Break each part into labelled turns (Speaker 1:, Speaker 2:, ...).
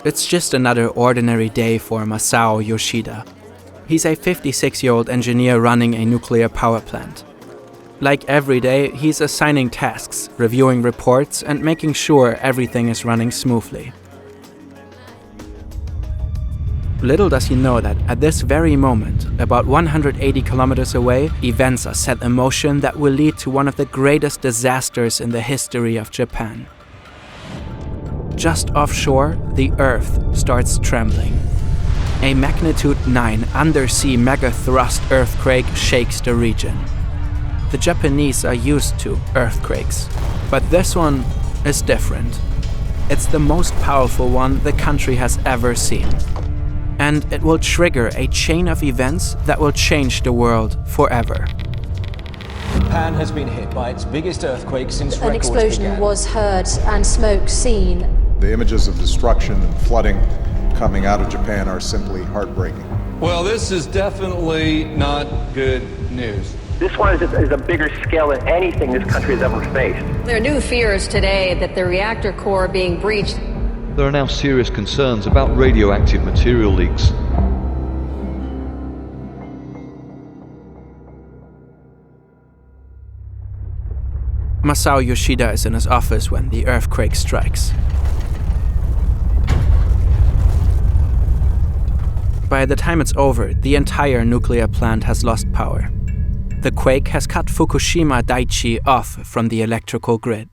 Speaker 1: It's just another ordinary day for Masao Yoshida. He's a 56-year-old engineer running a nuclear power plant. Like every day, he's assigning tasks, reviewing reports, and making sure everything is running smoothly. Little does he know that at this very moment, about 180 kilometers away, events are set in motion that will lead to one of the greatest disasters in the history of Japan. Just offshore, the Earth starts trembling. A magnitude 9 undersea megathrust earthquake shakes the region. The Japanese are used to earthquakes, but this one is different. It's the most powerful one the country has ever seen. And it will trigger a chain of events that will change the world forever.
Speaker 2: Japan has been hit by its biggest earthquake since records began.
Speaker 3: An explosion was heard and smoke seen.
Speaker 4: The images of destruction and flooding coming out of Japan are simply heartbreaking.
Speaker 5: Well, this is definitely not good news.
Speaker 6: This one is a bigger scale than anything this country has ever faced.
Speaker 7: There are new fears today that the reactor core being breached.
Speaker 8: There are now serious concerns about radioactive material leaks.
Speaker 1: Masao Yoshida is in his office when the earthquake strikes. By the time it's over, the entire nuclear plant has lost power. The quake has cut Fukushima Daiichi off from the electrical grid.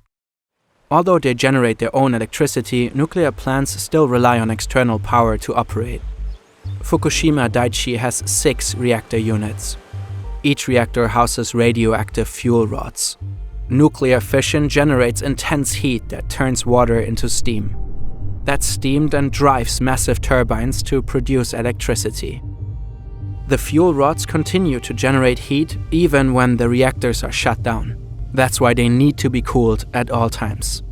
Speaker 1: Although they generate their own electricity, nuclear plants still rely on external power to operate. Fukushima Daiichi has 6 reactor units. Each reactor houses radioactive fuel rods. Nuclear fission generates intense heat that turns water into steam. That steam then drives massive turbines to produce electricity. The fuel rods continue to generate heat even when the reactors are shut down. That's why they need to be cooled at all times.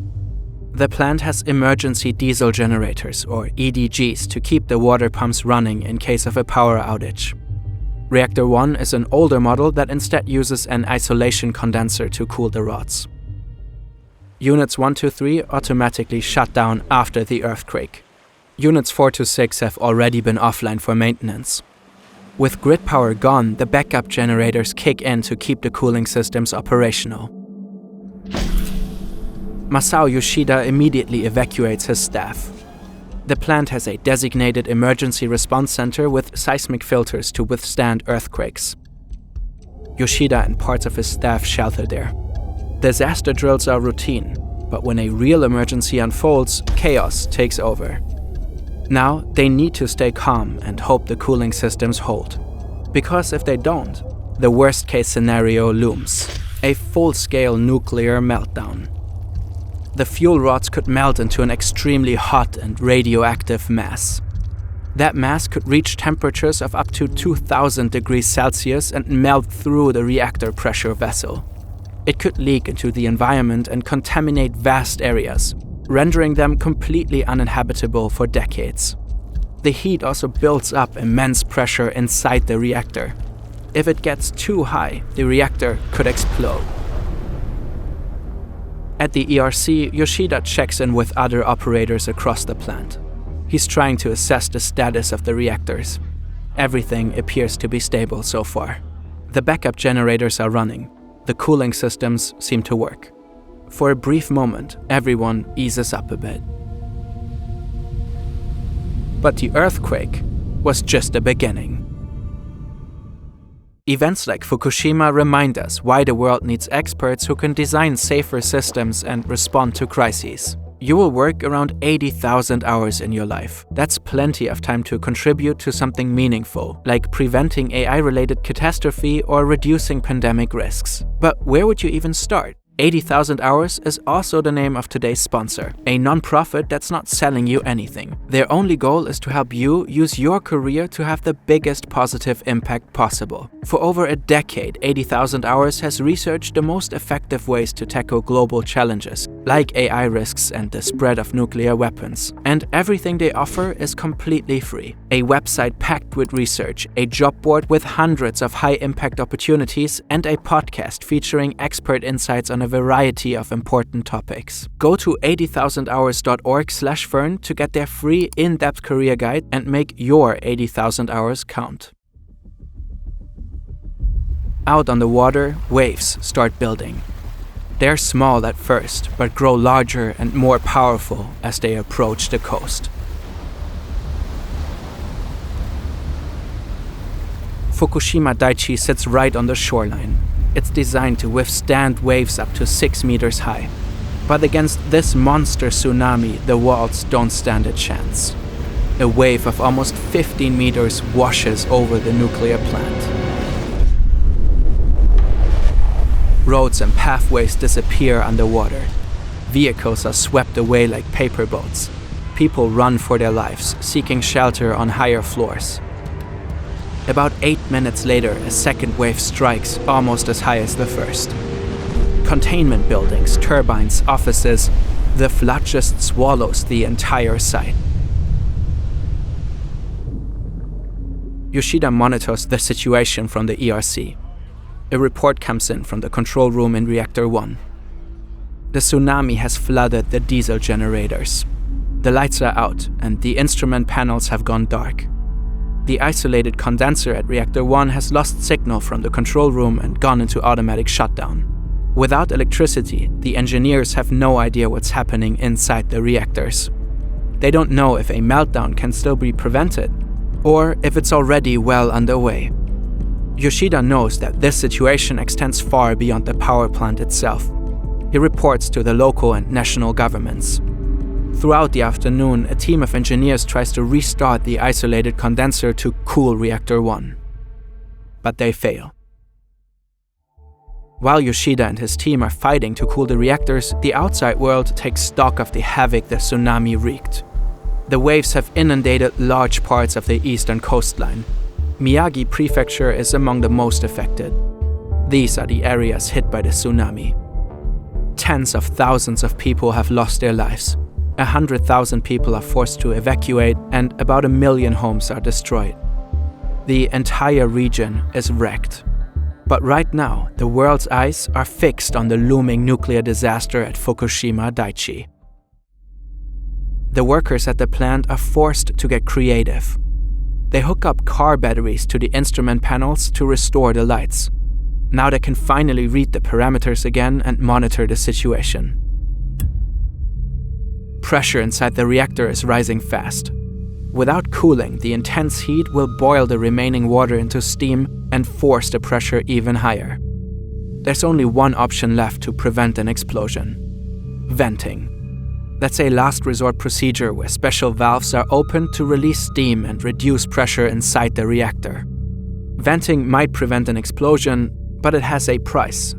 Speaker 1: The plant has emergency diesel generators, or EDGs, to keep the water pumps running in case of a power outage. Reactor 1 is an older model that instead uses an isolation condenser to cool the rods. Units 1 to 3 automatically shut down after the earthquake. Units 4 to 6 have already been offline for maintenance. With grid power gone, the backup generators kick in to keep the cooling systems operational. Masao Yoshida immediately evacuates his staff. The plant has a designated emergency response center with seismic filters to withstand earthquakes. Yoshida and parts of his staff shelter there. Disaster drills are routine, but when a real emergency unfolds, chaos takes over. Now, they need to stay calm and hope the cooling systems hold. Because if they don't, the worst-case scenario looms: a full-scale nuclear meltdown. The fuel rods could melt into an extremely hot and radioactive mass. That mass could reach temperatures of up to 2000 degrees Celsius and melt through the reactor pressure vessel. It could leak into the environment and contaminate vast areas, rendering them completely uninhabitable for decades. The heat also builds up immense pressure inside the reactor. If it gets too high, the reactor could explode. At the ERC, Yoshida checks in with other operators across the plant. He's trying to assess the status of the reactors. Everything appears to be stable so far. The backup generators are running. The cooling systems seem to work. For a brief moment, everyone eases up a bit. But the earthquake was just the beginning. Events like Fukushima remind us why the world needs experts who can design safer systems and respond to crises. You will work around 80,000 hours in your life. That's plenty of time to contribute to something meaningful, like preventing AI-related catastrophe or reducing pandemic risks. But where would you even start? 80,000 Hours is also the name of today's sponsor, a non-profit that's not selling you anything. Their only goal is to help you use your career to have the biggest positive impact possible. For over a decade, 80,000 Hours has researched the most effective ways to tackle global challenges, like AI risks and the spread of nuclear weapons. And everything they offer is completely free. A website packed with research, a job board with hundreds of high-impact opportunities, and a podcast featuring expert insights on a variety of important topics. Go to 80,000hours.org/Fern to get their free in-depth career guide and make your 80,000 hours count. Out on the water, waves start building. They're small at first, but grow larger and more powerful as they approach the coast. Fukushima Daiichi sits right on the shoreline. It's designed to withstand waves up to 6 meters high. But against this monster tsunami, the walls don't stand a chance. A wave of almost 15 meters washes over the nuclear plant. Roads and pathways disappear underwater. Vehicles are swept away like paper boats. People run for their lives, seeking shelter on higher floors. About 8 minutes later, a second wave strikes, almost as high as the first. Containment buildings, turbines, offices, the flood just swallows the entire site. Yoshida monitors the situation from the ERC. A report comes in from the control room in Reactor 1. The tsunami has flooded the diesel generators. The lights are out and the instrument panels have gone dark. The isolated condenser at Reactor 1 has lost signal from the control room and gone into automatic shutdown. Without electricity, the engineers have no idea what's happening inside the reactors. They don't know if a meltdown can still be prevented, or if it's already well underway. Yoshida knows that this situation extends far beyond the power plant itself. He reports to the local and national governments. Throughout the afternoon, a team of engineers tries to restart the isolated condenser to cool Reactor 1. But they fail. While Yoshida and his team are fighting to cool the reactors, the outside world takes stock of the havoc the tsunami wreaked. The waves have inundated large parts of the eastern coastline. Miyagi Prefecture is among the most affected. These are the areas hit by the tsunami. Tens of thousands of people have lost their lives. 100,000 people are forced to evacuate, and about 1 million homes are destroyed. The entire region is wrecked. But right now, the world's eyes are fixed on the looming nuclear disaster at Fukushima Daiichi. The workers at the plant are forced to get creative. They hook up car batteries to the instrument panels to restore the lights. Now they can finally read the parameters again and monitor the situation. Pressure inside the reactor is rising fast. Without cooling, the intense heat will boil the remaining water into steam and force the pressure even higher. There's only one option left to prevent an explosion: venting. That's a last resort procedure where special valves are opened to release steam and reduce pressure inside the reactor. Venting might prevent an explosion, but it has a price.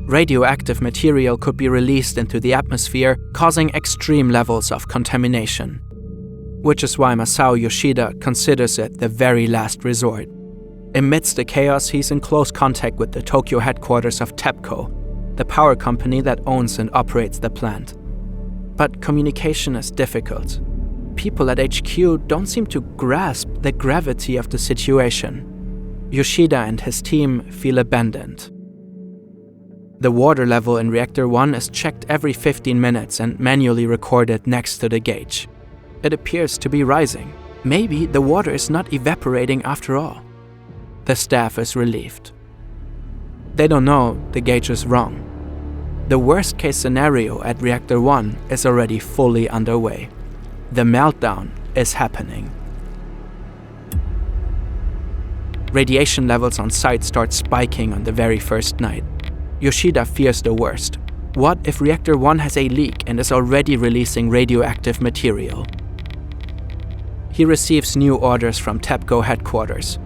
Speaker 1: Radioactive material could be released into the atmosphere, causing extreme levels of contamination. Which is why Masao Yoshida considers it the very last resort. Amidst the chaos, he's in close contact with the Tokyo headquarters of TEPCO, the power company that owns and operates the plant. But communication is difficult. People at HQ don't seem to grasp the gravity of the situation. Yoshida and his team feel abandoned. The water level in Reactor 1 is checked every 15 minutes and manually recorded next to the gauge. It appears to be rising. Maybe the water is not evaporating after all. The staff is relieved. They don't know the gauge is wrong. The worst-case scenario at Reactor 1 is already fully underway. The meltdown is happening. Radiation levels on site start spiking on the very first night. Yoshida fears the worst. What if Reactor 1 has a leak and is already releasing radioactive material? He receives new orders from TEPCO headquarters.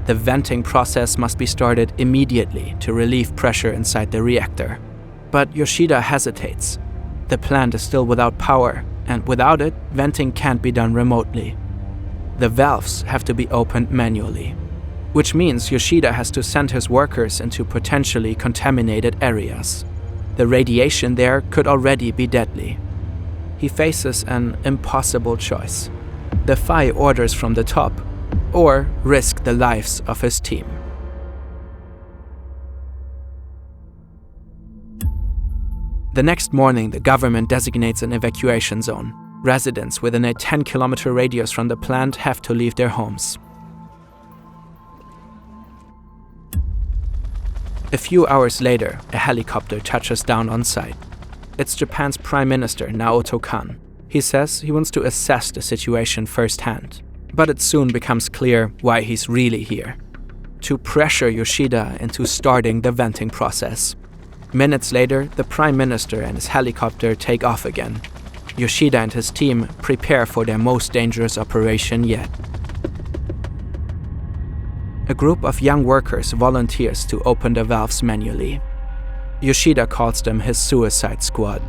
Speaker 1: The venting process must be started immediately to relieve pressure inside the reactor. But Yoshida hesitates. The plant is still without power, and without it, venting can't be done remotely. The valves have to be opened manually, which means Yoshida has to send his workers into potentially contaminated areas. The radiation there could already be deadly. He faces an impossible choice: defy orders from the top, or risk the lives of his team. The next morning, the government designates an evacuation zone. Residents within a 10-kilometer radius from the plant have to leave their homes. A few hours later, a helicopter touches down on site. It's Japan's Prime Minister, Naoto Kan. He says he wants to assess the situation firsthand. But it soon becomes clear why he's really here: to pressure Yoshida into starting the venting process. Minutes later, the Prime Minister and his helicopter take off again. Yoshida and his team prepare for their most dangerous operation yet. A group of young workers volunteers to open the valves manually. Yoshida calls them his suicide squad.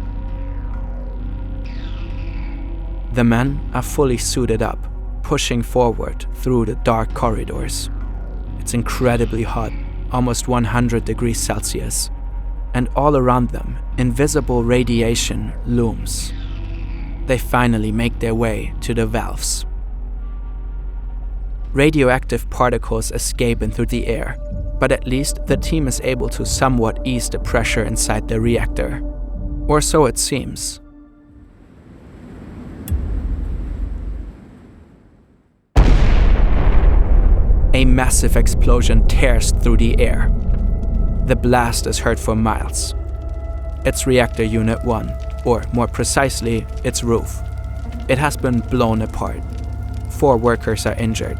Speaker 1: The men are fully suited up, pushing forward through the dark corridors. It's incredibly hot, almost 100 degrees Celsius. And all around them, invisible radiation looms. They finally make their way to the valves. Radioactive particles escape into the air, but at least the team is able to somewhat ease the pressure inside the reactor. Or so it seems. A massive explosion tears through the air. The blast is heard for miles. It's Reactor Unit 1, or more precisely, its roof. It has been blown apart. 4 workers are injured.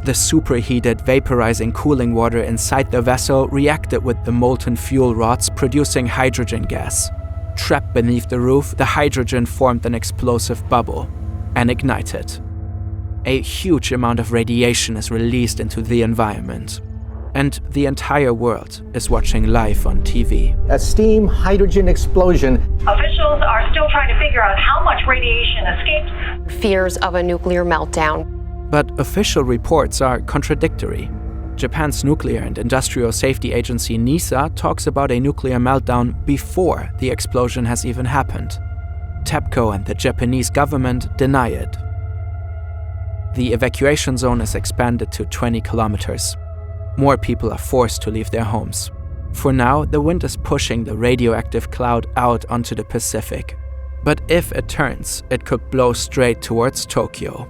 Speaker 1: The superheated, vaporizing cooling water inside the vessel reacted with the molten fuel rods, producing hydrogen gas. Trapped beneath the roof, the hydrogen formed an explosive bubble and ignited. A huge amount of radiation is released into the environment. And the entire world is watching live on TV.
Speaker 9: A steam hydrogen explosion.
Speaker 10: Officials are still trying to figure out how much radiation escaped.
Speaker 7: Fears of a nuclear meltdown.
Speaker 1: But official reports are contradictory. Japan's Nuclear and Industrial Safety Agency NISA talks about a nuclear meltdown before the explosion has even happened. TEPCO and the Japanese government deny it. The evacuation zone is expanded to 20 kilometers. More people are forced to leave their homes. For now, the wind is pushing the radioactive cloud out onto the Pacific. But if it turns, it could blow straight towards Tokyo.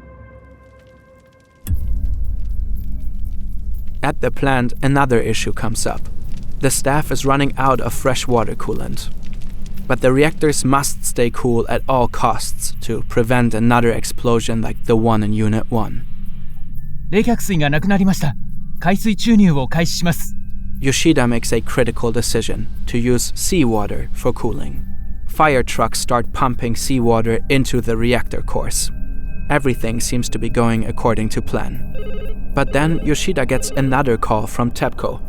Speaker 1: At the plant, another issue comes up. The staff is running out of fresh water coolant. But the reactors must stay cool at all costs to prevent another explosion like the one in Unit 1.
Speaker 11: 冷却水がなくなりました。海水注入を開始します。
Speaker 1: Yoshida makes a critical decision to use seawater for cooling. Fire trucks start pumping seawater into the reactor cores. Everything seems to be going according to plan. But then Yoshida gets another call from TEPCO.
Speaker 11: お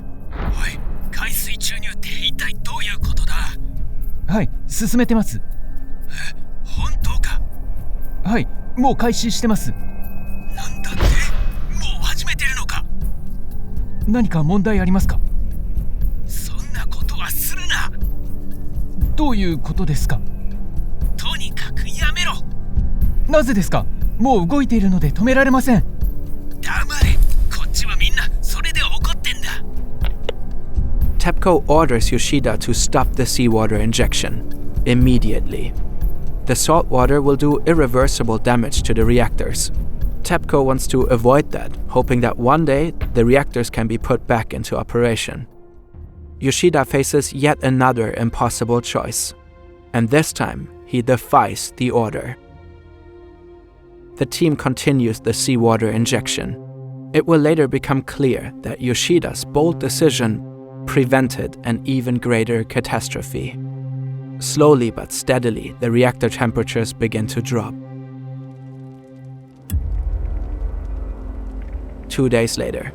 Speaker 11: い、海水注入って一体どういうことだ？はい、進めてます。本当か？はい、もう開始してます。なんだって？もう始めてるのか？何か問題ありますか？そんなことはするな。どういうことですか？とにかくやめろ。なぜですか？もう動いているので止められません。黙れ。こっちはみんなそれで怒ってんだ。
Speaker 1: TEPCO orders Yoshida to stop the seawater injection immediately. The salt water will do irreversible damage to the reactors. TEPCO wants to avoid that, hoping that one day the reactors can be put back into operation. Yoshida faces yet another impossible choice, and this time he defies the order. The team continues the seawater injection. It will later become clear that Yoshida's bold decision prevented an even greater catastrophe. Slowly but steadily, the reactor temperatures begin to drop. 2 days later,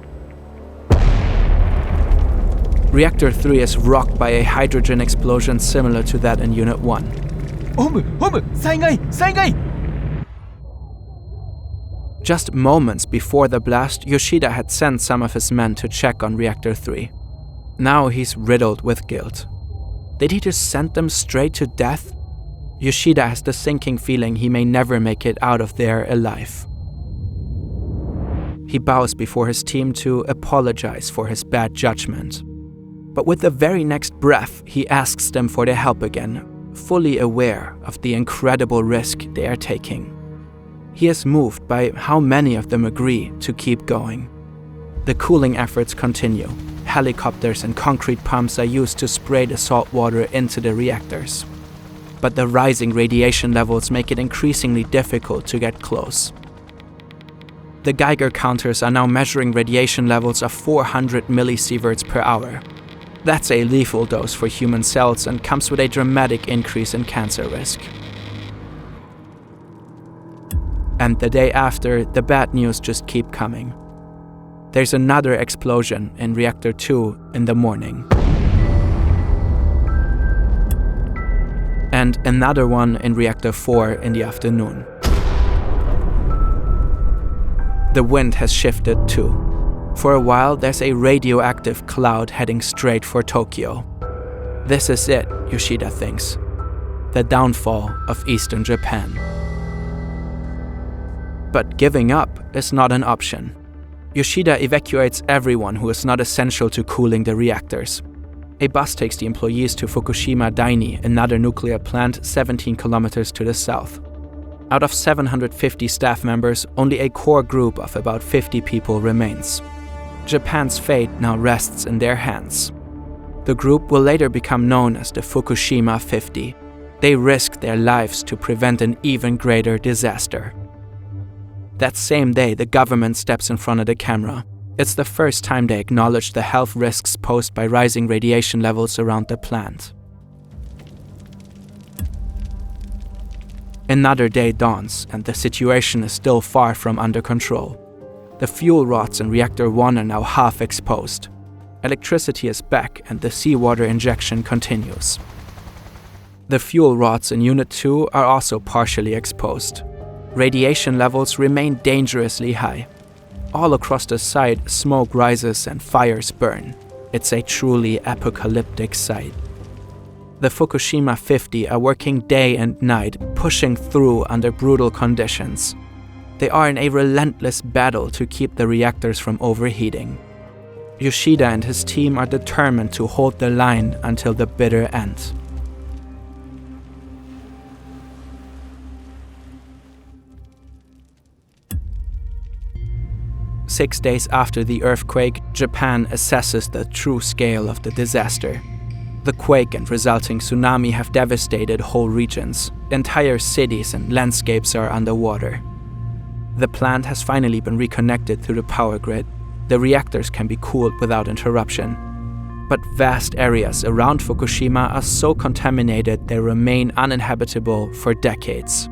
Speaker 1: Reactor 3 is rocked by a hydrogen explosion similar to that in Unit 1.
Speaker 11: 災害！災害！
Speaker 1: Just moments before the blast, Yoshida had sent some of his men to check on Reactor 3. Now he's riddled with guilt. Did he just send them straight to death? Yoshida has the sinking feeling he may never make it out of there alive. He bows before his team to apologize for his bad judgment. But with the very next breath, he asks them for their help again, fully aware of the incredible risk they are taking. He is moved by how many of them agree to keep going. The cooling efforts continue. Helicopters and concrete pumps are used to spray the salt water into the reactors. But the rising radiation levels make it increasingly difficult to get close. The Geiger counters are now measuring radiation levels of 400 millisieverts per hour. That's a lethal dose for human cells and comes with a dramatic increase in cancer risk. And the day after, the bad news just keep coming. There's another explosion in Reactor 2 in the morning. And another one in Reactor 4 in the afternoon. The wind has shifted too. For a while, there's a radioactive cloud heading straight for Tokyo. This is it, Yoshida thinks. The downfall of Eastern Japan. But giving up is not an option. Yoshida evacuates everyone who is not essential to cooling the reactors. A bus takes the employees to Fukushima Daini, another nuclear plant 17 kilometers to the south. Out of 750 staff members, only a core group of about 50 people remains. Japan's fate now rests in their hands. The group will later become known as the Fukushima 50. They risked their lives to prevent an even greater disaster. That same day, the government steps in front of the camera. It's the first time they acknowledge the health risks posed by rising radiation levels around the plant. Another day dawns, and the situation is still far from under control. The fuel rods in Reactor 1 are now half exposed. Electricity is back, and the seawater injection continues. The fuel rods in Unit 2 are also partially exposed. Radiation levels remain dangerously high. All across the site, smoke rises and fires burn. It's a truly apocalyptic sight. The Fukushima 50 are working day and night, pushing through under brutal conditions. They are in a relentless battle to keep the reactors from overheating. Yoshida and his team are determined to hold the line until the bitter end. Six days after the earthquake, Japan assesses the true scale of the disaster. The quake and resulting tsunami have devastated whole regions. Entire cities and landscapes are underwater. The plant has finally been reconnected through the power grid. The reactors can be cooled without interruption. But vast areas around Fukushima are so contaminated they remain uninhabitable for decades.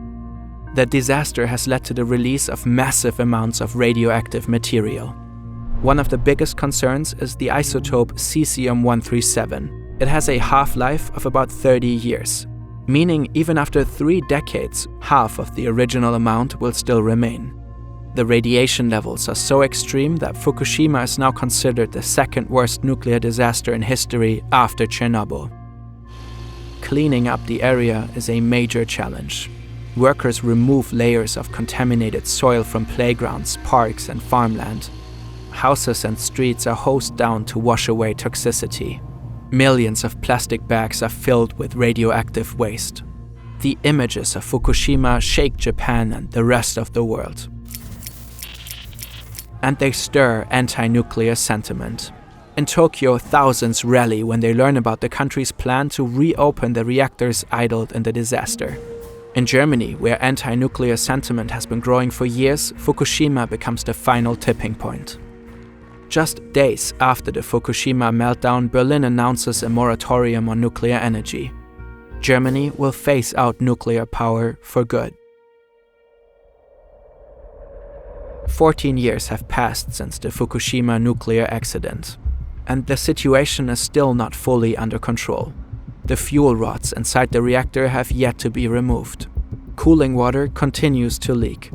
Speaker 1: The disaster has led to the release of massive amounts of radioactive material. One of the biggest concerns is the isotope cesium-137. It has a half-life of about 30 years, meaning even after 3 decades, half of the original amount will still remain. The radiation levels are so extreme that Fukushima is now considered the second worst nuclear disaster in history after Chernobyl. Cleaning up the area is a major challenge. Workers remove layers of contaminated soil from playgrounds, parks, and farmland. Houses and streets are hosed down to wash away toxicity. Millions of plastic bags are filled with radioactive waste. The images of Fukushima shake Japan and the rest of the world. And they stir anti-nuclear sentiment. In Tokyo, thousands rally when they learn about the country's plan to reopen the reactors idled in the disaster. In Germany, where anti-nuclear sentiment has been growing for years, Fukushima becomes the final tipping point. Just days after the Fukushima meltdown, Berlin announces a moratorium on nuclear energy. Germany will phase out nuclear power for good. 14 years have passed since the Fukushima nuclear accident, and the situation is still not fully under control. The fuel rods inside the reactor have yet to be removed. Cooling water continues to leak.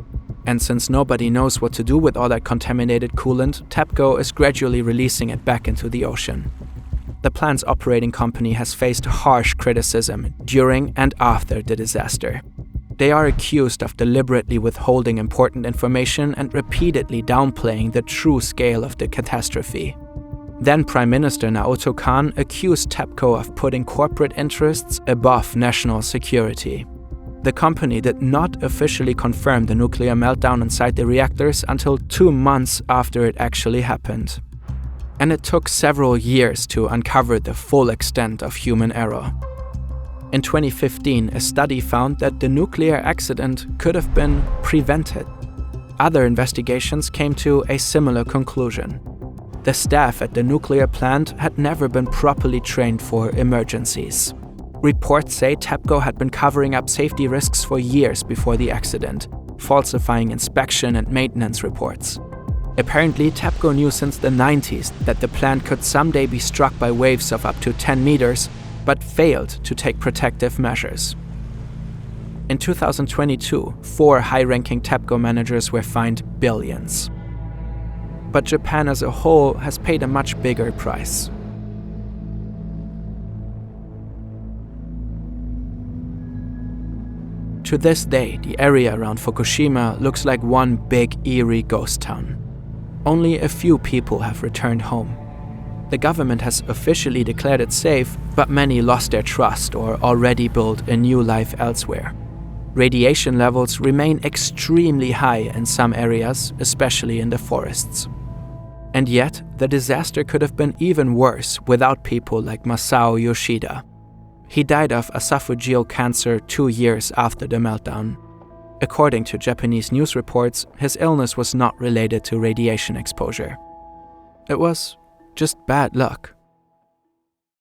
Speaker 1: And since nobody knows what to do with all that contaminated coolant, TEPCO is gradually releasing it back into the ocean. the plant's operating company has faced harsh criticism during and after the disaster. They are accused of deliberately withholding important information and repeatedly downplaying the true scale of the catastrophe. Then Prime Minister Naoto Kan accused TEPCO of putting corporate interests above national security. The company did not officially confirm the nuclear meltdown inside the reactors until 2 months after it actually happened. And it took several years to uncover the full extent of human error. In 2015, a study found that the nuclear accident could have been prevented. Other investigations came to a similar conclusion. The staff at the nuclear plant had never been properly trained for emergencies. Reports say TEPCO had been covering up safety risks for years before the accident, falsifying inspection and maintenance reports. Apparently, TEPCO knew since the 90s that the plant could someday be struck by waves of up to 10 meters, but failed to take protective measures. In 2022, 4 high-ranking TEPCO managers were fined billions. But Japan as a whole has paid a much bigger price. To this day, the area around Fukushima looks like one big, eerie ghost town. Only a few people have returned home. The government has officially declared it safe, but many lost their trust or already built a new life elsewhere. Radiation levels remain extremely high in some areas, especially in the forests. And yet, the disaster could have been even worse without people like Masao Yoshida. He died of esophageal cancer 2 years after the meltdown. According to Japanese news reports, his illness was not related to radiation exposure. It was just bad luck.